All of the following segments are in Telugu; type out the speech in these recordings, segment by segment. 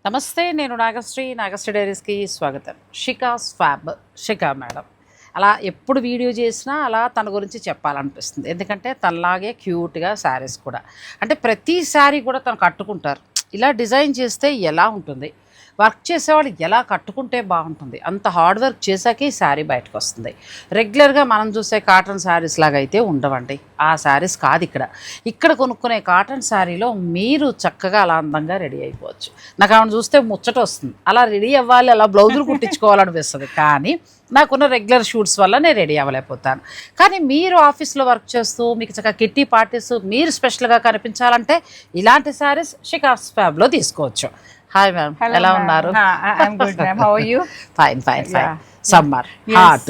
నమస్తే, నేను నాగశ్రీ డైరీస్కి స్వాగతం. షికాస్ ఫ్యాబ్ షికా మేడం అలా ఎప్పుడు వీడియో చేసినా అలా తన గురించి చెప్పాలనిపిస్తుంది. ఎందుకంటే తనలాగే క్యూట్గా శారీస్ కూడా, అంటే ప్రతి శారీ కూడా తను కట్టుకుంటారు. ఇలా డిజైన్ చేస్తే ఎలా ఉంటుంది, వర్క్ చేసేవాళ్ళు ఎలా కట్టుకుంటే బాగుంటుంది, అంత హార్డ్ వర్క్ చేశాకే ఈ శారీ బయటకు వస్తుంది. రెగ్యులర్గా మనం చూసే కాటన్ శారీస్ లాగా అయితే ఉండవండి. ఆ శారీస్ కాదు ఇక్కడ కొనుక్కునే కాటన్ శారీలో మీరు చక్కగా అలా అందంగా రెడీ అయిపోవచ్చు. నాకు ఆమెను చూస్తే ముచ్చట వస్తుంది, అలా రెడీ అవ్వాలి, అలా బ్లౌజులు కుట్టించుకోవాలనిపిస్తుంది. కానీ నాకున్న రెగ్యులర్ షూట్స్ వల్ల నేను రెడీ అవ్వలేకపోతాను. కానీ మీరు ఆఫీస్లో వర్క్ చేస్తూ మీకు చక్కగా కిట్టి పార్టీస్ మీరు స్పెషల్గా కనిపించాలంటే ఇలాంటి శారీస్ షికాస్ ఫ్యాబ్లో తీసుకోవచ్చు. హాయ్ మ్యామ్, ఎలా ఉన్నారు? Fine fine fine. Summer hot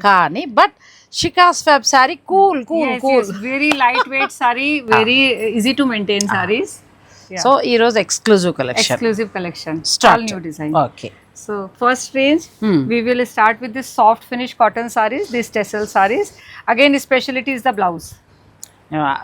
కానీ but Shikha's fab sari cool cool cool, very light weight sari, very easy to maintain saris. So ఈ రోజు exclusive collection start new design. Okay, so first range we will start with this soft finish cotton sarees, these tassel sarees. Again the specialty is the blouse.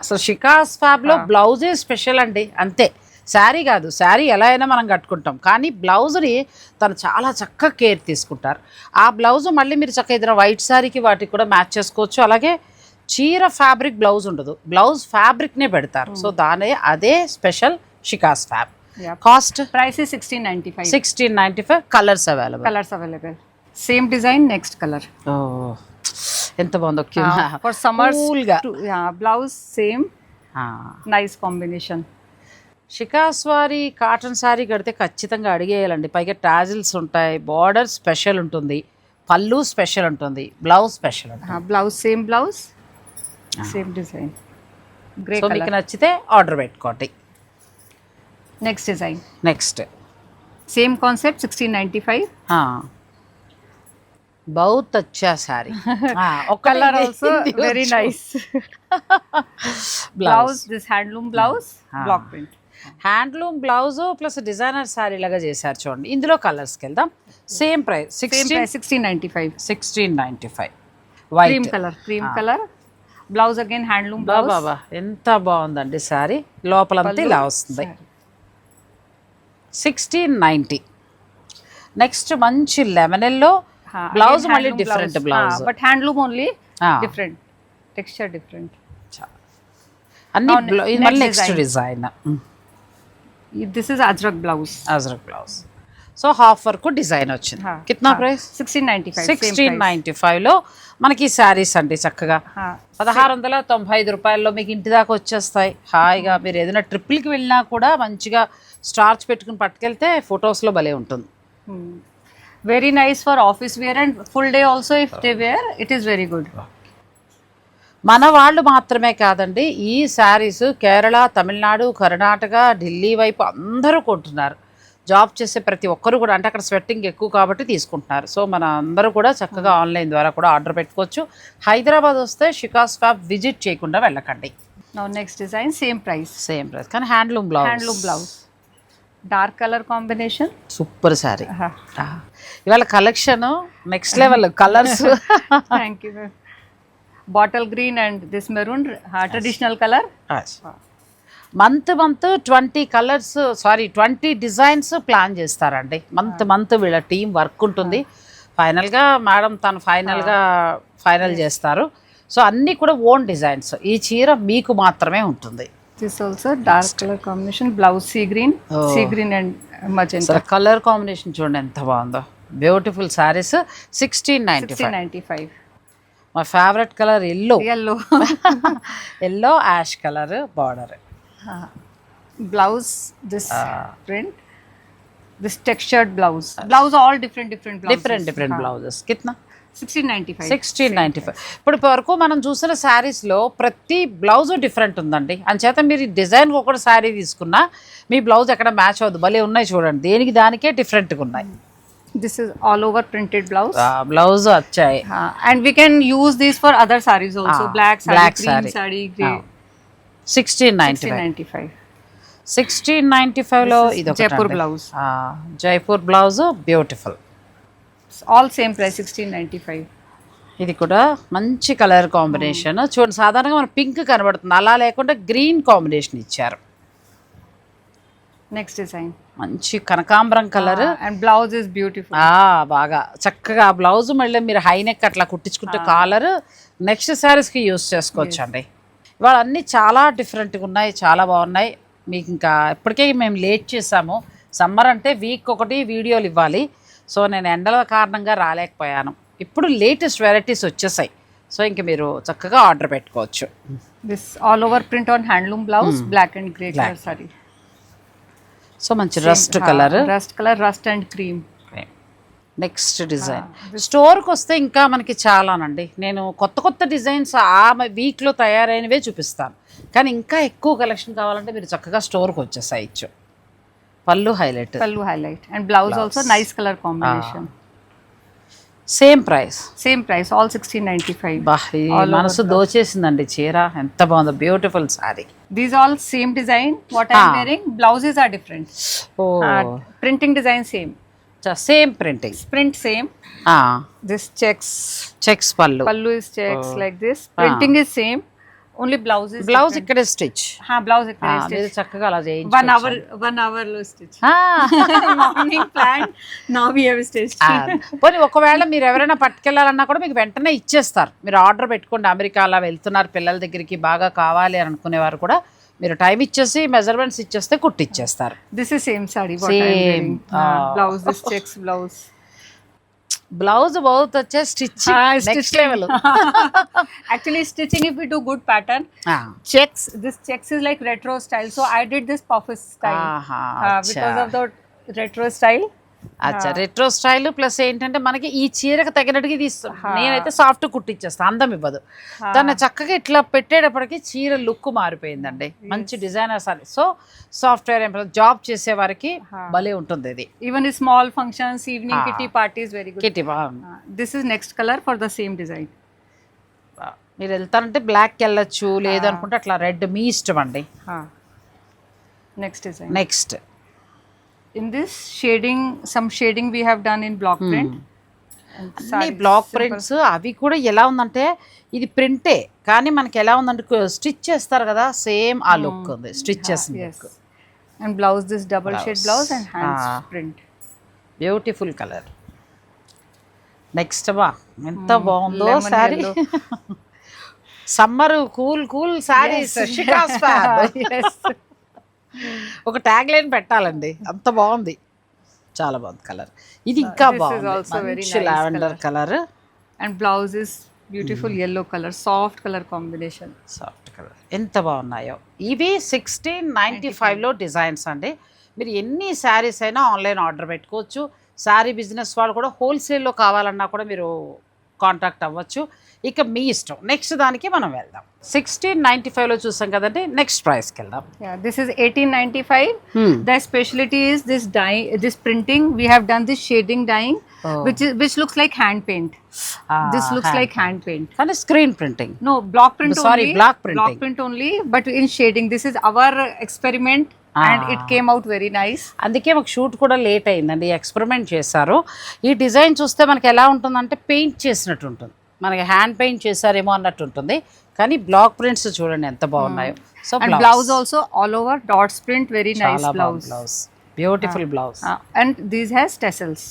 So Shikha's ఫ్యాబ్లో బ్లౌజే స్పెషల్ అండి, అంతే. శారీ కాదు, శారీ ఎలా అయినా మనం కట్టుకుంటాం, కానీ బ్లౌజ్ని తను చాలా చక్కగా కేర్ తీసుకుంటారు. ఆ బ్లౌజ్ మళ్ళీ మీరు చక్కగా ఏదైనా వైట్ శారీకి వాటికి కూడా మ్యాచ్ చేసుకోవచ్చు. అలాగే చీర ఫ్యాబ్రిక్ బ్లౌజ్ ఉండదు, బ్లౌజ్ ఫ్యాబ్రిక్నే పెడతారు. సో అదే special Shikha's fab. Cost price is 1695. 1695. Colours available. Same design, next color. ఎంత బాగుందో for summer blouse same. Nice combination. షికాస్ వారి కాటన్ శారీ కడితే ఖచ్చితంగా అడిగేయాలండి. పైగా టాజిల్స్ ఉంటాయి, బార్డర్ స్పెషల్ ఉంటుంది, పళ్ళు స్పెషల్ ఉంటుంది, బ్లౌజ్ స్పెషల్ ఉంటుంది. Blouse same blouse, same design, grey colour. మీకు నచ్చితే ఆర్డర్ పెట్టుకోండి. Next design, next same concept 1695. बहुत अच्छा sari. Color also very nice. Blouse, this handloom blouse, block print. Handloom blouse plus designer sari లాగా చేశారు చూడండి. ఇందులో కలర్స్కి వెళ్దాం. Same price 1695. 1695. Cream colour blouse, again handloom blouse. బాబా ఎంత బాగుందండి శారీ, లోపలంతా ఇలా వస్తుంది. 1690. నెక్స్ట్ మంచి లెమన్ ఎల్లో బ్లౌజ్, మళ్ళీ different blouse, but handloom only different texture, different అన్ని. మళ్ళీ next design, this is ajrak blouse. So half work design వచ్చింది. కిतना ప్రైస్? 1695. 1695లో మనకి శారీస్ అండి చక్కగా 1695 రూపాయల్లో మీకు ఇంటి దాకా వచ్చేస్తాయి. హాయిగా మీరు ఏదైనా ట్రిప్పులకి వెళ్ళినా కూడా మంచిగా స్టార్చ్ పెట్టుకుని పట్టుకెళ్తే ఫొటోస్లో భలే ఉంటుంది. Very nice for office wear and full day also if they wear, it is very good. మన వాళ్ళు మాత్రమే కాదండి, ఈ శారీస్ కేరళ, తమిళనాడు, కర్ణాటక, ఢిల్లీ వైపు అందరూ కొంటున్నారు. జాబ్ చేసే ప్రతి ఒక్కరు కూడా, అంటే అక్కడ స్వెట్టింగ్ ఎక్కువ కాబట్టి తీసుకుంటున్నారు. సో మన అందరూ కూడా చక్కగా ఆన్లైన్ ద్వారా కూడా ఆర్డర్ పెట్టుకోవచ్చు. హైదరాబాద్ వస్తే షికాస్ ఫ్యాబ్ విజిట్ చేయకుండా వెళ్ళకండి. నెక్స్ట్ డిజైన్ సేమ్ ప్రైస్, కానీ handloom blouse, dark colour combination, super sari. ఇవాళ collection next level colours. Thank you. Bottle green and this maroon, traditional colour. Month 20 colours, 20 designs plan చేస్తారండి. మంత్ వీళ్ళ టీం వర్క్ ఉంటుంది. ఫైనల్గా మేడం తను ఫైనల్ చేస్తారు. సో అన్నీ కూడా ఓన్ డిజైన్స్. ఈ చీర మీకు మాత్రమే ఉంటుంది. This also dark colour combination, blouse sea green and magenta. Colour combination చూడండి ఎంత బాగుందో, బ్యూటిఫుల్ శారీస్. 1695. మా favourite colour yellow ash colour border. Blouse this print, this textured blouse all different blouses. కిतना? 1695. ఇప్పుడు వరకు మనం చూసిన శారీస్లో ప్రతి బ్లౌజ్ డిఫరెంట్ ఉందండి. అంచేత మీరు డిజైన్ ఒకటి శారీ తీసుకున్నా మీ బ్లౌజ్ ఎక్కడ మ్యాచ్ అవ్వదు. భలే ఉన్నాయి చూడండి, దేనికి దానికే డిఫరెంట్గా ఉన్నాయి. This is all over printed blouse. Blouse achai. And we can use these for other sarees also. Black cream saree, grey. 1695. 1695 లో ఇది Jaipur blouse. Jaipur blouse beautiful. All same price, 1695. ఇది కూడా మంచి కలర్ కాంబినేషన్. చూడండి, సాధారణంగా మన పింక్ కనబడుతుంది, అలా లేకుండా గ్రీన్ కాంబినేషన్ ఇచ్చారు. Next design. మంచి కనకాంబరం colour. And blouse is beautiful. బాగా చక్కగా బ్లౌజ్ మళ్ళీ మీరు హై నెక్ అట్లా కుట్టించుకుంటే కాలర్ నెక్స్ట్ శారీస్కి యూస్ చేసుకోవచ్చు అండి. ఇవాళ అన్నీ చాలా డిఫరెంట్గా ఉన్నాయి, చాలా బాగున్నాయి. మీకు ఇంకా ఇప్పటికే మేము లేట్ చేసాము. సమ్మర్ అంటే వీక్ ఒకటి వీడియోలు ఇవ్వాలి. సో నేను ఎండల కారణంగా రాలేకపోయాను. ఇప్పుడు లేటెస్ట్ వెరైటీస్ వచ్చేసాయి. సో ఇంక మీరు చక్కగా ఆర్డర్ పెట్టుకోవచ్చు. This all over print on handloom blouse, black and grey color saree. సో మంచి rust colour. Rust and cream. Next design. స్టోర్కి వస్తే ఇంకా మనకి చాలానండి. నేను కొత్త కొత్త డిజైన్స్ ఆ వీక్లో తయారైనవే చూపిస్తాను. కానీ ఇంకా ఎక్కువ కలెక్షన్ కావాలంటే మీరు చక్కగా స్టోర్కి వచ్చేసాయచ్చు. పళ్ళు highlight. And blouse also nice color combination. Same price. All 1695. బా ఈ మనసు దోచేసిందండి చీర. ఎంత బాగుందో, beautiful sorry. These all same design. What I'm wearing, blouses are different. Printing design same. Same printing. Print same. This checks పళ్ళు. Pallu is checks like this. Printing is same. Only blouse is blouse ఇక్కడ స్టిచ్. blouse ikkade stitch. చక్కగా అలా చేయించు. 1 hour లో stitch. Morning plan. Now we have stitched. పోనీ ఒకవేళ మీరు ఎవరైనా పట్టుకెళ్ళాలన్నా కూడా మీకు వెంటనే ఇచ్చేస్తారు. మీరు ఆర్డర్ పెట్టుకోండి. అమెరికా అలా వెళ్తున్నారు పిల్లల దగ్గరికి, బాగా కావాలి అని అనుకునేవారు కూడా మీరు టైం ఇచ్చేసి మెజర్మెంట్స్ ఇచ్చేస్తే కుట్టిచ్చేస్తారు. This is same saree what I'm wearing. Blouse this checks blouse. Blouse बहुत अच्छा stitch next level. Actually stitching, if we do good pattern, this checks is like retro style, so I did this puff style because of the retro style. అచ్చా, రెట్రో స్టైల్ ప్లస్ ఏంటంటే మనకి ఈ చీరకు తగినట్టుగా ఇది నేనైతే సాఫ్ట్ కుట్టిచ్చేస్తాను, అందం ఇవ్వదు. దాన్ని చక్కగా ఇట్లా పెట్టేటప్పటికి చీర లుక్ మారిపోయిందండి. మంచి designer sorry. So software job చేసే వారికి భలే ఉంటుంది ఇది. Even small functions, evening kitty parties very good. Kitty. This is next colour for the same design. మీరు వెళ్తారంటే బ్లాక్ వెళ్ళొచ్చు, లేదనుకుంటే అట్లా రెడ్ మీ ఇష్టం అండి. Next design. Next in this some shading we have done in block print. అన్ని బ్లాక్ ప్రింట్స్. అవి కూడా ఎలా ఉందంటే ఇది ప్రింటే కానీ మనకి ఎలా ఉందంటే స్టిచ్ చేస్తారు కదా, సేమ్ ఆ లుక్ ఉంది స్టిచ్ చేసిన look. And blouse this double shade blouse and hands print. Beautiful colour. Next బా ఎంత బాగుందో sari. Summer cool saris Shikha's fab. ఒక ట్యాగ్ లైన్ పెట్టాలండి, అంత బాగుంది, చాలా బాగుంది కలర్. ఇది ఇంకా బాగుంది, lavender colour. And blouse is beautiful yellow colour, soft colour combination. Soft colour ఎంత బాగున్నాయో. ఇవి 1695లో డిజైన్స్ అండి. మీరు ఎన్ని శారీస్ అయినా ఆన్లైన్ ఆర్డర్ పెట్టుకోవచ్చు. శారీ బిజినెస్ వాళ్ళు కూడా హోల్సేల్లో కావాలన్నా కూడా మీరు కాంటాక్ట్ అవ్వచ్చు. ఇక మీ ఇష్టం. నెక్స్ట్ దానికి మనం వెళ్దాం. 1695లో చూసాం కదండి, నెక్స్ట్ ప్రైస్కి వెళ్దాం. This is 1895. The speciality is this dye, this printing. We have done this shading dyeing, which looks like hand paint. This looks like hand paint. కానీ screen printing. No, block print only. Sorry, block printing. Block print only, but in shading. This is our experiment. And it came out very nice. అందుకే మాకు షూట్ కూడా లేట్ అయిందండి. ఎక్స్పెరిమెంట్ చేశారు. ఈ డిజైన్ చూస్తే మనకి ఎలా ఉంటుందంటే పెయింట్ చేసినట్టు ఉంటుంది, మనకి హ్యాండ్ పెయింట్ చేశారేమో అన్నట్టు ఉంటుంది. కానీ బ్లాక్ ప్రింట్స్ చూడండి ఎంత బాగున్నాయో. So blouse also all over dots print, very nice blouse. Beautiful blouse. And these has tassels.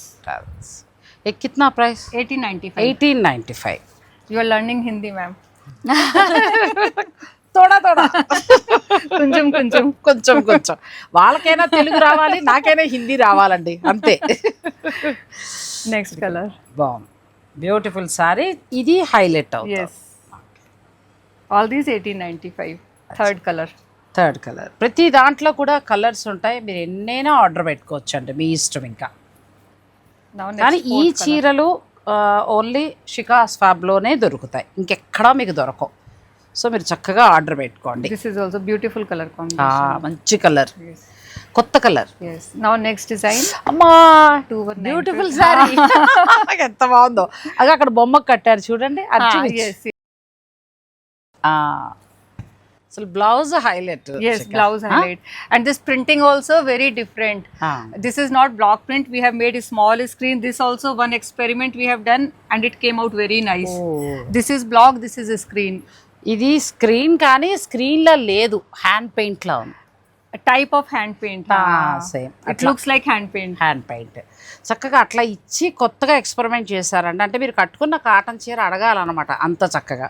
ये कितना price? 1895. 1895. You are learning Hindi, ma'am. తోడా కొంచెం వాళ్ళకైనా తెలుగు రావాలి, నాకైనా హిందీ రావాలండి, అంతే. నెక్స్ట్ కలర్ బాగుంది, బ్యూటిఫుల్ సారీ. ఇది హైలైట్ అవుతుంది. All these 1895. Third colour. ప్రతి దాంట్లో కూడా కలర్స్ ఉంటాయి, మీరు ఎన్నైనా ఆర్డర్ పెట్టుకోవచ్చు అండి, మీ ఇష్టం. ఇంకా కానీ ఈ చీరలు ఓన్లీ షికాస్ ఫ్యాబ్లోనే దొరుకుతాయి, ఇంకెక్కడా మీకు దొరకవు. సో మీరు చక్కగా ఆర్డర్ పెట్టుకోండి. This is also beautiful colour combination. మంచి కలర్, కొత్త కలర్. Now next design. అమ్మా బ్యూటిఫుల్ సారీ. ఎంత బాగుందో. అది అక్కడ బొమ్మ కట్టారు చూడండి. అసలు blouse highlight. Yes, blouse highlight. And this printing also very different. This is not block print. We have made a small screen. This also one experiment we have done and it came out very nice. This is block, this is a screen. ఇది స్క్రీన్ కానీ స్క్రీన్లో లేదు, హ్యాండ్ పెయింట్లో ఉంది. type of hand paint. Same It looks like hand paint. Hand paint చక్కగా అట్లా ఇచ్చి కొత్తగా ఎక్స్పెరిమెంట్ చేశారండి. అంటే మీరు కట్టుకున్న కాటన్ చీర అడగాలన్నమాట అంత చక్కగా.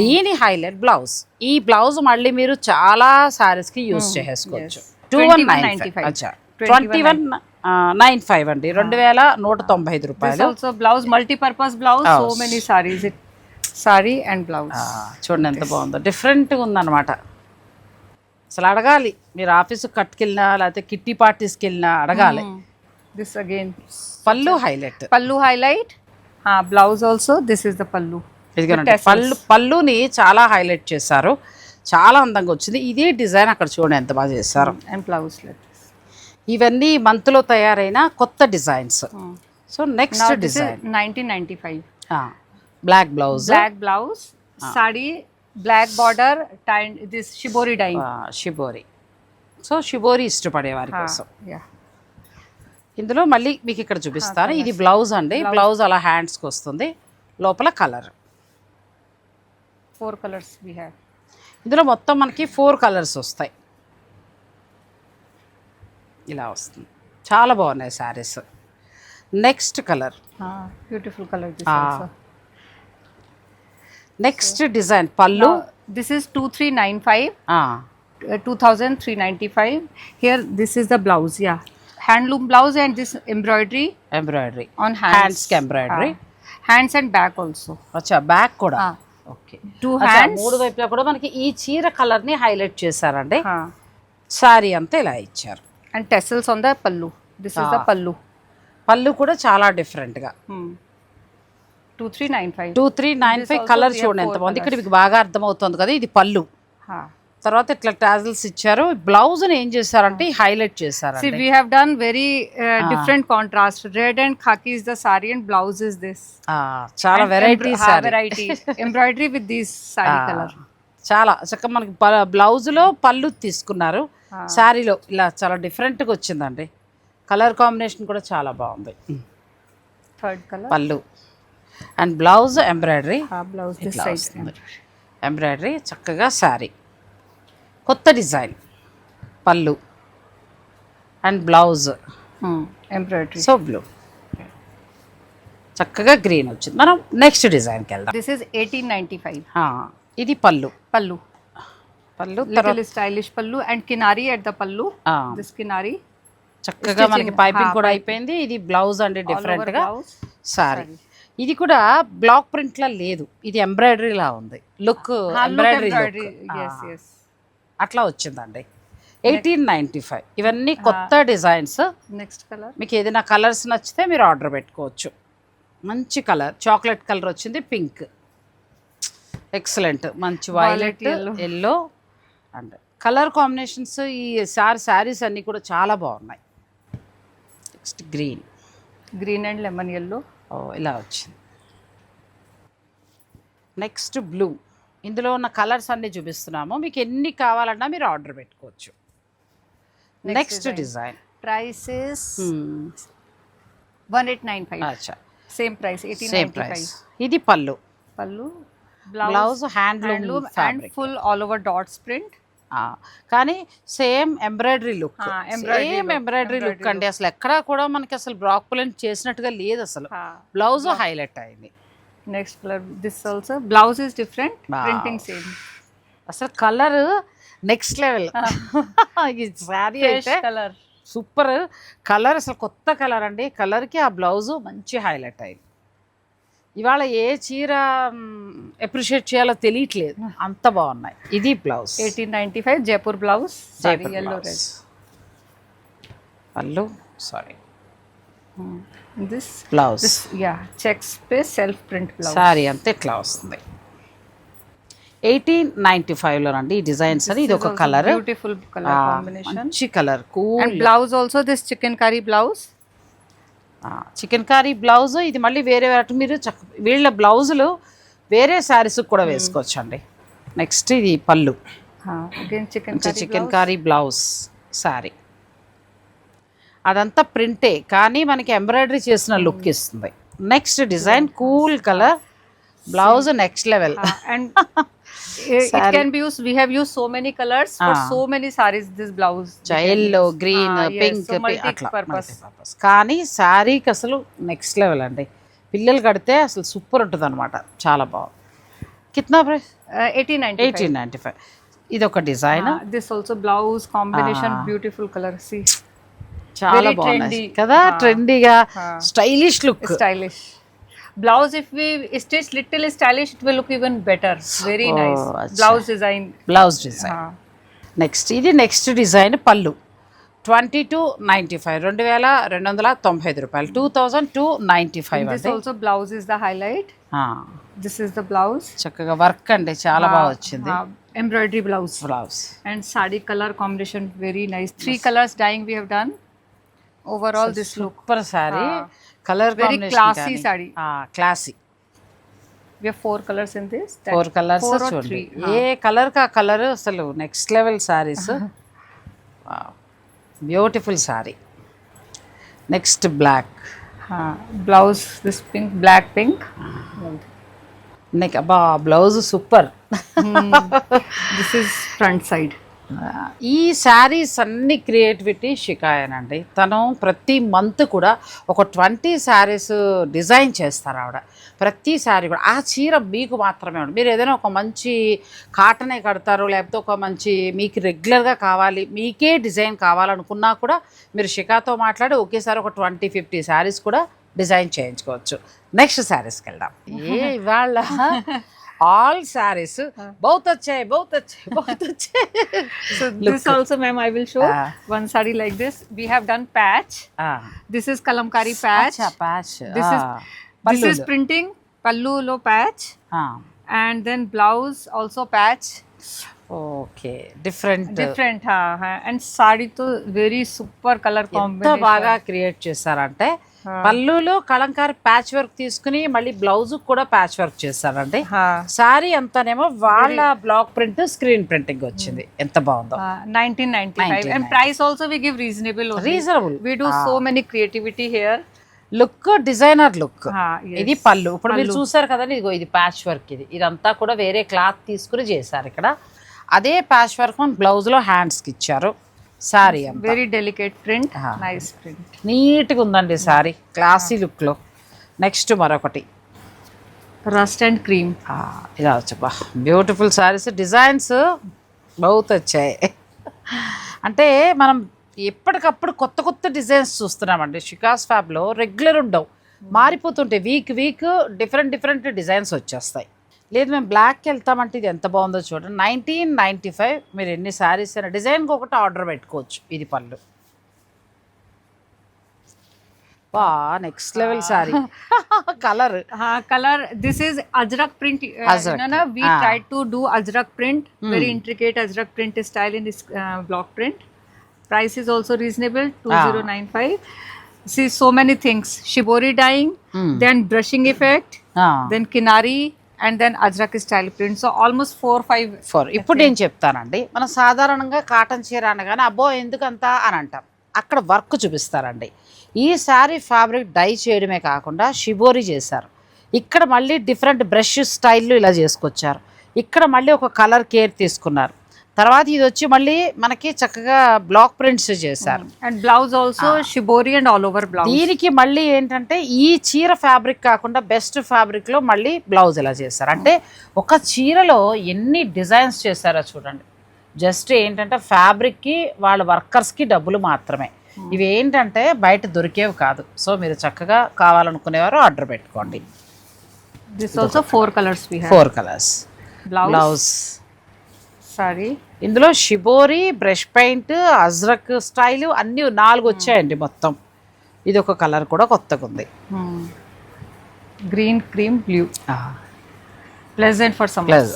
దీని హైలైట్ బ్లౌజ్. ఈ బ్లౌజ్ మళ్ళీ మీరు చాలా శారీస్కి యూజ్ చేసుకోవచ్చు. 2195 అచ్చా 2195 అండి, 2195 This రూపాయలు. also blouse, multi-purpose blouse. So many sarees. It saree and blouse. చూడండి ఎంత బాగుందో, డిఫరెంట్గా ఉందన్నమాట. అసలు అడగాలి, మీరు ఆఫీస్కి కట్టుకెళ్ళినా లేకపోతే కిట్టి పార్టీస్కి వెళ్ళినా అడగాలి. This again. పళ్ళు highlight. Pallu highlight. Blouse also. This is the pallu. ఇదిగోనండి పళ్ళుని చాలా హైలైట్ చేశారు, చాలా అందంగా వచ్చింది. ఇదే డిజైన్ అక్కడ చూడండి ఎంత బాగా చేశారు. And blouse like this. ఇవన్నీ మంత్లో తయారైన కొత్త designs. So next This is design 1995. Black blouse, Black blouse, saree, black border, and this shibori dyeing. Shibori. So shibori ఇష్టపడే వారి కోసం. Yeah. ఇందులో మళ్ళీ మీకు ఇక్కడ చూపిస్తాను. ఇది బ్లౌజ్ అండి. బ్లౌజ్ అలా హ్యాండ్స్కి వస్తుంది, లోపల కలర్. 4 colors we have. ఇందులో మొత్తం మనకి 4 కలర్స్ వస్తాయి. ఇలా వస్తుంది, చాలా బాగున్నాయి saris. Next colour, Beautiful color this also. Next design పళ్ళు. This is 2395. 2395. Here this is the blouse. Yeah. Handloom blouse and this embroidery embroidery on hands. హ్యాండ్స్కి embroidery. Hands and back also. అచ్చా బ్యాక్ కూడా. Okay, 2 hands. 3 వైపులా కూడా మనకి ఈ చీర కలర్ని హైలైట్ చేశారండి. Haan. శారీ అంతా ఇలా ఇచ్చారు. And tassels on the pallu. This is the pallu. పళ్ళు కూడా చాలా డిఫరెంట్గా. 2395. 2395 కలర్ చూడండి ఎంత బాగుంది. ఇక్కడ మీకు బాగా అర్థమవుతుంది కదా, ఇది పళ్ళు. తర్వాత ఇట్లా టాజిల్స్ ఇచ్చారు. బ్లౌజ్ని ఏం చేశారంటే హైలైట్ See, చేశారండి. we have done very different contrast. Red and khaki is the saree and blouse is this. చాలా And varieties. variety. Embroidery with this saree color. చాలా చక్కగా మనకి బ్లౌజ్లో పళ్ళు తీసుకున్నారు, శారీలో ఇలా చాలా డిఫరెంట్గా వచ్చిందండి. కలర్ కాంబినేషన్ కూడా చాలా బాగుంది. 3rd color. పళ్ళు and blouse embroidery. Blouse this ఇట్లా side. వస్తుంది ఎంబ్రాయిడరీ, చక్కగా శారీ. కొత్త డిజైన్ పళ్ళు and blouse. Embroidery. So blue, చక్కగా గ్రీన్ వచ్చింది. మనం నెక్స్ట్ డిజైన్కి వెళ్దాం. This is 1895. ఇది పళ్ళు. Pallu. పళ్ళు Little stylish pallu and kinari at the pallu. This kinari. చక్కగా మనకి పైపింగ్ కూడా అయిపోయింది. ఇది బ్లౌజ్ అండి, డిఫరెంట్ గా blouse. సారీ. ఇది కూడా బ్లాక్ ప్రింట్ లా లేదు, ఇది ఎంబ్రాయిడరీ లా ఉంది. Look embroidery Yes, yes. అట్లా వచ్చిందండి. 1895. ఇవన్నీ కొత్త డిజైన్స్. Next color. మీకు ఏదైనా కలర్స్ నచ్చితే మీరు ఆర్డర్ పెట్టుకోవచ్చు. మంచి కలర్, చాక్లెట్ కలర్ వచ్చింది, పింక్, ఎక్సలెంట్. మంచి violet, yellow and colour combinations. ఈ శారీస్ అన్నీ కూడా చాలా బాగున్నాయి. Next green. Green and lemon yellow. ఇలా వచ్చింది. Next blue. ఇందులో ఉన్న కలర్స్ అన్నీ చూపిస్తున్నాము, మీకు ఎన్ని కావాలన్నా మీరు ఆర్డర్ పెట్టుకోవచ్చు. Next design. Price is 1895. అచ్చా, Same price. సేమ్ 1895. ప్రైస్. ఇది పళ్ళు. Pallu. Blouse handloom Handloom and fabric. full all over dots print. కానీ same embroidery look. embroidery same look, embroidery look అండి. అసలు ఎక్కడా కూడా మనకి అసలు బ్లాక్ ప్రింట్ చేసినట్టుగా లేదు అసలు. బ్లౌజ్ హైలైట్ అయింది. Next color. This also. Blouse is different. Wow. Printing same. అసలు కలర్ నెక్స్ట్ లెవెల్. ఈ శారీ అయితే Color. సూపర్ కలర్, అసలు కొత్త కలర్ అండి. కలర్కి ఆ బ్లౌజు మంచి హైలైట్ అయింది. ఇవాళ ఏ చీర అప్రిషియేట్ చేయాలో తెలియట్లేదు, అంత బాగున్నాయి. ఇది blouse 1895 Jaipur blouse. Saree yellow red. పళ్ళు sorry This blouse. yeah, check space self print blouse. Sorry అంతే ఇట్లా వస్తుంది. 1895లో అండి ఈ డిజైన్స్ అని. ఇది ఒక కలర్, Beautiful color combination. మంచి colour, cool. And blouse also this chikankari blouse. Chikankari blouse. ఇది మళ్ళీ వేరే వేరే మీరు వీళ్ళ బ్లౌజులు వేరే శారీస్ కూడా వేసుకోవచ్చు అండి. నెక్స్ట్ ఇది పళ్ళు. Again chikankari chikankari blouse sari. అదంతా ప్రింటే కానీ మనకి ఎంబ్రాయిడరీ చేసిన లుక్ ఇస్తుంది. Next design cool colour, blouse next level. And it can be used. We have used so many colors for so many sarees. This blouse. Yellow, green, pink, so అట్లా multi-purpose. multi-purpose. కానీ శారీకి అసలు నెక్స్ట్ లెవెల్ అండి. పిల్లలు కడితే అసలు సూపర్ ఉంటుంది అనమాట. చాలా బాగుంది. కిतना ప్రైస్? 1895. 1895. ఇది ఒక design. This also blouse combination, beautiful color. See, చాలా very బాగుంది trendy. కదా, ట్రెండీగా stylish look. stylish. Blouse, if we stitch little stylish, it will look even better. Very nice. acha. Blouse design. Blouse design. Next ఇది నెక్స్ట్ డిజైన్. పళ్ళు 2295, 2295 రూపాయలు. 2295 This అండి. also blouse is the highlight. This is the blouse. చక్కగా వర్క్ అండి, చాలా బాగా వచ్చింది. Embroidery blouse. Blouse And sari color combination, very nice. 3 colors dyeing we have done. Overall, this look. Super sari. Colour Very combination classy saree. Classy. We have 4 colors in this. 4 colours 4 or చూడండి. 3. ఏ కలర్ కా కలర్ అసలు next level saris. Beautiful sari. Next black. Blouse, this pink, black pink. Neck అబ్బా blouse super. This is front side. ఈ శారీస్ అన్ని క్రియేటివిటీ షికాయనండి. తను ప్రతి మంత్ కూడా ఒక 20 శారీస్ డిజైన్ చేస్తారు ఆవిడ. ప్రతి శారీ కూడా ఆ చీర మీకు మాత్రమే ఉంటుంది. మీరు ఏదైనా ఒక మంచి కాటనే కడతారు, లేకపోతే ఒక మంచి మీకు రెగ్యులర్గా కావాలి, మీకే డిజైన్ కావాలనుకున్నా కూడా మీరు షికాతో మాట్లాడి ఒకేసారి ఒక 20-50 శారీస్ కూడా డిజైన్ చేయించుకోవచ్చు. నెక్స్ట్ శారీస్కి వెళ్దాం. ఇవాళ ఆల్ శారీస్ బహుత్ వచ్చాయి. So this also, ma'am, I will show one saree like this. We have done patch. This is kalamkari patch. Patch. This is printing. Pallu lo patch. And then blouse also patch. Okay, different. And saree to very super color ఎంత combination. బాగా క్రియేట్ చేశారంటే పళ్ళులో కలంకారీ ప్యాచ్ వర్క్ తీసుకుని మళ్ళీ బ్లౌజ్ కూడా ప్యాచ్ వర్క్ చేశారండి. సారీ అంతానేమో వాళ్ళ బ్లాక్ ప్రింట్, స్క్రీన్ ప్రింటింగ్ వచ్చింది. ఎంత బాగుందో. 1995. And price also we give reasonable only. Reasonable. We do so many creativity here. Look designer look. Yes. ఇది పళ్ళు. ఇప్పుడు మీరు చూసారు కదండి, ఇదిగో ఇది ప్యాచ్ వర్క్. ఇదంతా కూడా వేరే క్లాత్ తీసుకుని చేశారు. ఇక్కడ అదే ప్యాచ్ వర్క్ బ్లౌజ్ లో హ్యాండ్స్ కి ఇచ్చారు. Sorry Very delicate print. Nice print. నీట్గా ఉందండి సారీ, క్లాసీ లుక్ లో. నెక్స్ట్ మరొకటి Rust and cream. ఇలా వచ్చా బ్యూటిఫుల్ సారీస్. డిజైన్స్ బహుత్ వచ్చాయి. అంటే మనం ఎప్పటికప్పుడు కొత్త కొత్త డిజైన్స్ చూస్తున్నామండి. షికాస్ ఫ్యాబ్లో రెగ్యులర్ ఉండవు, మారిపోతుంటాయి. వీక్ డిఫరెంట్ డిజైన్స్ వచ్చేస్తాయి. లేదు మేము బ్లాక్కి వెళ్తామంటే ఇది ఎంత బాగుందో చూడండి. 1995. మీరు ఎన్ని శారీస్ అయినా డిజైన్కి ఒకటి ఆర్డర్ పెట్టుకోవచ్చు. ఇది పళ్ళు. వా next level sorry. Colour. Color. This is ajrak print. Ajrak. We tried to do ajrak print. Very intricate ajrak print style in this block print. Price is also reasonable. 2095. See so many things. Shibori dyeing, then brushing effect, then kinari, and then ajrak style print. So almost 4-5. ఇప్పుడు నేను చెప్తానండి. మనం సాధారణంగా కాటన్ చీర అనగానే అబ్బో ఎందుకంతా అని అంటాం. అక్కడ వర్క్ చూపిస్తారండి. ఈ శారీ ఫ్యాబ్రిక్ డై చేయడమే కాకుండా షిబోరి చేశారు. ఇక్కడ మళ్ళీ డిఫరెంట్ బ్రష్ స్టైల్లో ఇలా చేసుకొచ్చారు. ఇక్కడ మళ్ళీ ఒక కలర్ కేర్ తీసుకున్నారు. తర్వాత ఇది వచ్చి మళ్ళీ మనకి చక్కగా బ్లాక్ ప్రింట్స్ చేశారు. And blouse also shibori and all over blouse. దీనికి మళ్ళీ ఏంటంటే ఈ చీర ఫ్యాబ్రిక్ కాకుండా బెస్ట్ ఫ్యాబ్రిక్లో మళ్ళీ బ్లౌజ్ ఇలా చేశారు. అంటే ఒక చీరలో ఎన్ని డిజైన్స్ చేశారో చూడండి. జస్ట్ ఏంటంటే ఫ్యాబ్రిక్కి వాళ్ళ వర్కర్స్కి డబ్బులు మాత్రమే. ఇవి ఏంటంటే బయట దొరికేవి కాదు. సో మీరు చక్కగా కావాలనుకునేవారు ఆర్డర్ పెట్టుకోండి. This also 4 colors we have. 4 colours. Blouse Saree. ఇందులో shibori, brush paint, ajrak style అన్నీ 4 వచ్చాయండి మొత్తం. ఇది ఒక కలర్ కూడా కొత్తగా ఉంది. Green, cream, blue. Pleasant for summer. Plus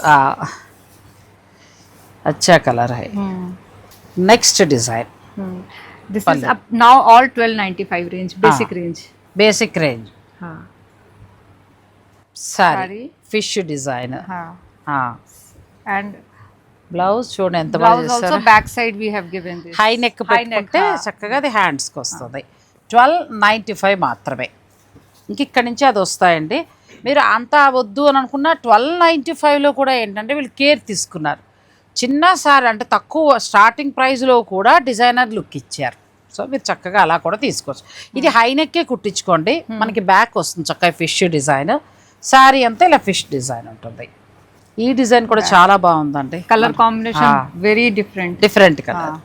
అచ్చా కలర్ హై. Next design. This is up now all 1295 range, basic range. Basic range sari. Saree. Fish design. And blouse చూడండి ఎంత బాగా blouse also చేస్తారు. back side we have given this. High neck పెట్టుకుంటే చక్కగా అది హ్యాండ్స్కి వస్తుంది. 1295 మాత్రమే. ఇంక ఇక్కడి నుంచి అది వస్తాయండి. మీరు అంత వద్దు అని అనుకున్న 1295లో కూడా ఏంటంటే వీళ్ళు కేర్ తీసుకున్నారు. చిన్న సారీ అంటే తక్కువ స్టార్టింగ్ ప్రైస్లో కూడా డిజైనర్ లుక్ ఇచ్చారు. సో మీరు చక్కగా అలా కూడా తీసుకోవచ్చు. ఇది హైనెక్కే కుట్టించుకోండి, మనకి బ్యాక్ వస్తుంది చక్కగా ఫిష్ డిజైన్. శారీ అంతా ఇలా ఫిష్ డిజైన్ ఉంటుంది. ఈ డిజైన్ కూడా చాలా బాగుందండి. Colour combination very different colour.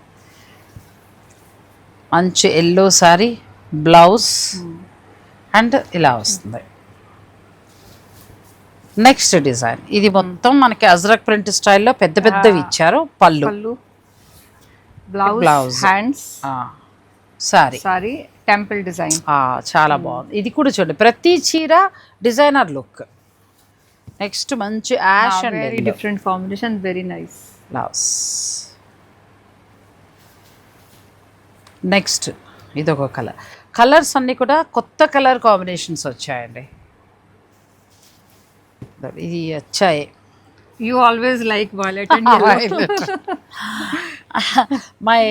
మంచి ఎల్లో శారీ, బ్లౌజ్ అండ్ ఇలా వస్తుంది. నెక్స్ట్ డిజైన్ ఇది మొత్తం మనకి అజ్రక్ ప్రింట్ స్టైల్లో పెద్ద పెద్దవి ఇచ్చారు. పళ్ళు, blouse, hands, sari temple design చాలా బాగుంది. ఇది కూడా చూడండి, ప్రతి చీర డిజైనర్ లుక్. నెక్స్ట్ మంచి ash and very different combination, very nice blouse. Next ఇదొక కలర్. కలర్స్ అన్నీ కూడా కొత్త కలర్ కాంబినేషన్స్ వచ్చాయండి. ఇది వచ్చాయి. You always like violet and my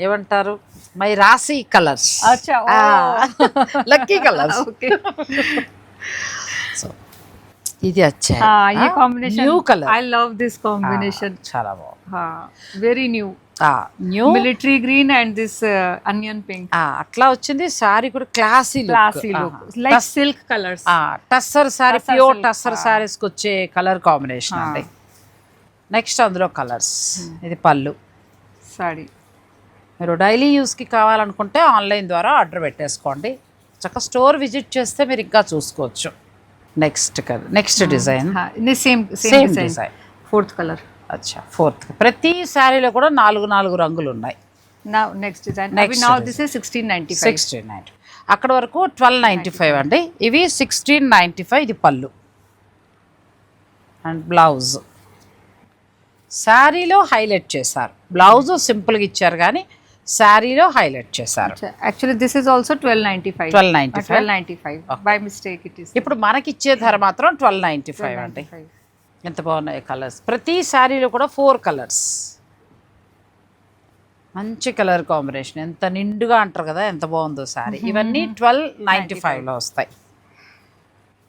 ఏమంటారు, మై రాశి కలర్స్, లక్కీ కలర్స్. సో ఇది వచ్చాయి. ఈ combination new colour. I love this combination, చాలా బాగుంది. Very new new military green and this onion pink. అట్లా వచ్చింది. సారీ కూడా classy look, like silk colours. Tussar sorry, pure tussar saris కి వచ్చే కలర్ కాంబినేషన్ అండి. నెక్స్ట్ అందులో కలర్స్. ఇది పళ్ళు. సారీ మీరు డైలీ యూస్కి కావాలనుకుంటే ఆన్లైన్ ద్వారా ఆర్డర్ పెట్టేసుకోండి. చక్కగా స్టోర్ విజిట్ చేస్తే మీరు ఇంకా చూసుకోవచ్చు. Next design, same design, fourth colour. అచ్చా, ఫోర్త్. ప్రతి శారీలో కూడా 4 రంగులు ఉన్నాయి. Next design. Now this is 1695. అక్కడ వరకు 1295 అండి. ఇవి 1695. ఇది పళ్ళు అండ్ బ్లౌజ్. శారీలో హైలైట్ చేశారు, బ్లౌజ్ సింపుల్గా ఇచ్చారు కానీ శారీలో హైలైట్ చేశారు. Actually this is also 1295. 1295 by mistake it is. ఇప్పుడు మనకిచ్చే ధర మాత్రం 1295 అండి. ఎంత బాగున్నాయి కలర్స్. ప్రతి శారీలో కూడా 4 కలర్స్. మంచి కలర్ కాంబినేషన్, ఎంత నిండుగా అంటారు కదా, ఎంత బాగుందో శారీ. ఇవన్నీ 1295లో వస్తాయి.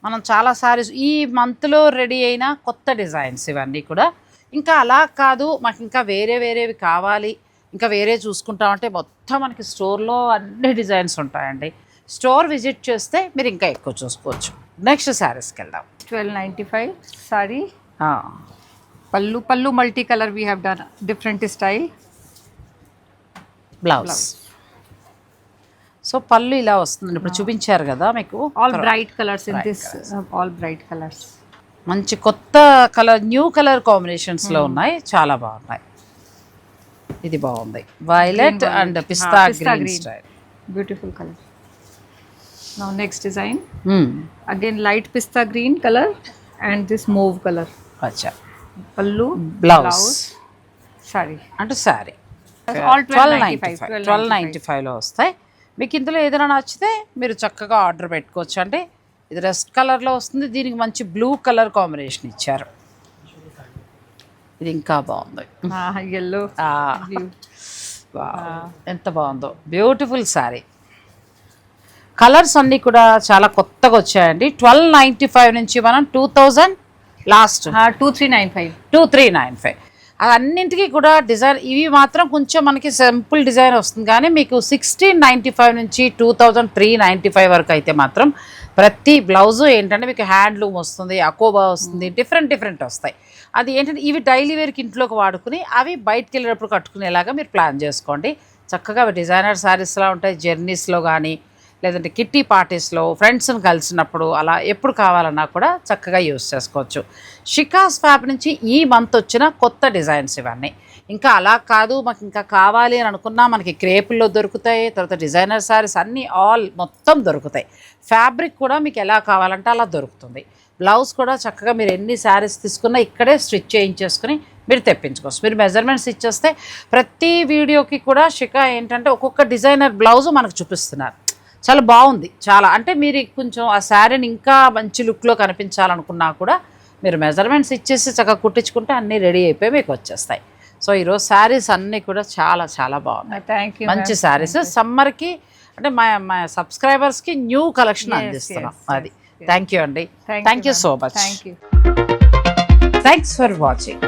మనం చాలా శారీస్ ఈ మంత్లో రెడీ అయిన కొత్త డిజైన్స్ ఇవన్నీ కూడా. ఇంకా అలా కాదు, మాకు ఇంకా వేరేవి కావాలి, ఇంకా వేరే చూసుకుంటామంటే మొత్తం మనకి స్టోర్లో అన్ని డిజైన్స్ ఉంటాయండి. స్టోర్ విజిట్ చేస్తే మీరు ఇంకా ఎక్కువ చూసుకోవచ్చు. నెక్స్ట్ శారీస్కి వెళ్దాం. 1295 సారీ. పల్లు multi colour we have done, different style. Blouse. So పళ్ళు ఇలా వస్తుంది. ఇప్పుడు చూపించారు కదా మీకు, all bright colours in this, all bright colours. మంచి కొత్త కలర్, న్యూ కలర్ కాంబినేషన్స్లో ఉన్నాయి, చాలా బాగున్నాయి. ఇది బాగుంది, violet and pista green style, beautiful colour. Now next design, again light pista green colour and this move colour. అచ్చా, పల్లు, బ్లౌజ్, సారీ అంటే సారీ 1295లో వస్తాయి. మీకు ఇందులో ఏదైనా నచ్చితే మీరు చక్కగా ఆర్డర్ పెట్టుకోవచ్చు అండి. ఇది రెస్ట్ కలర్లో వస్తుంది, దీనికి మంచి బ్లూ కలర్ కాంబినేషన్ ఇచ్చారు. ఇది ఇంకా బాగుంది, ఎల్లో. ఎంత బాగుందో, బ్యూటిఫుల్ శారీ. కలర్స్ అన్నీ కూడా చాలా కొత్తగా వచ్చాయండి. 1295 నుంచి మనం 2000 లాస్ట్ 2395 అన్నింటికి కూడా డిజైన్. ఇవి మాత్రం కొంచెం మనకి సింపుల్ డిజైన్ వస్తుంది, కానీ మీకు 1695 నుంచి 2395 వరకు అయితే మాత్రం ప్రతి బ్లౌజు ఏంటంటే మీకు హ్యాండ్లూమ్ వస్తుంది, అకోబా వస్తుంది, డిఫరెంట్ వస్తాయి. అది ఏంటంటే ఇవి డైలీ వేర్కి ఇంట్లోకి వాడుకుని అవి బయటకు వెళ్ళేటప్పుడు కట్టుకునేలాగా మీరు ప్లాన్ చేసుకోండి. చక్కగా డిజైనర్ శారీస్లా ఉంటాయి, జర్నీస్లో కానీ లేదంటే కిట్టి పార్టీస్లో ఫ్రెండ్స్ని కలిసినప్పుడు అలా ఎప్పుడు కావాలన్నా కూడా చక్కగా యూస్ చేసుకోవచ్చు. షికాస్ ఫ్యాబ్ నుంచి ఈ మంత్ వచ్చిన కొత్త డిజైన్స్ ఇవన్నీ. ఇంకా అలా కాదు, మాకు ఇంకా కావాలి అని అనుకున్నా మనకి క్రేపుల్లో దొరుకుతాయి, తర్వాత డిజైనర్ శారీస్ అన్నీ ఆల్ మొత్తం దొరుకుతాయి. ఫ్యాబ్రిక్ కూడా మీకు ఎలా కావాలంటే అలా దొరుకుతుంది. బ్లౌజ్ కూడా చక్కగా మీరు ఎన్ని శారీస్ తీసుకున్నా ఇక్కడే స్టిచ్ చేయించేసుకుని మీరు తెప్పించుకోవచ్చు. మీరు మెజర్మెంట్స్ ఇచ్చేస్తే ప్రతి వీడియోకి కూడా షికా ఏంటంటే ఒక్కొక్క డిజైనర్ బ్లౌజు మనకు చూపిస్తున్నారు. చాలా బాగుంది, చాలా అంటే మీరు కొంచెం ఆ శారీని ఇంకా మంచి లుక్లో కనిపించాలనుకున్నా కూడా మీరు మెజర్మెంట్స్ ఇచ్చేసి చక్కగా కుట్టించుకుంటే అన్నీ రెడీ అయిపోయి మీకు వచ్చేస్తాయి. సో ఈరోజు శారీస్ అన్నీ కూడా చాలా చాలా బాగున్నాయి. Thank you. మంచి శారీస్ సమ్మర్కి అంటే మా సబ్స్క్రైబర్స్కి న్యూ కలెక్షన్ అందిస్తున్నాం. అది థ్యాంక్ యూ అండి. Thank you so much. Thank you. Thanks for watching.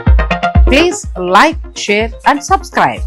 Please like, share and subscribe.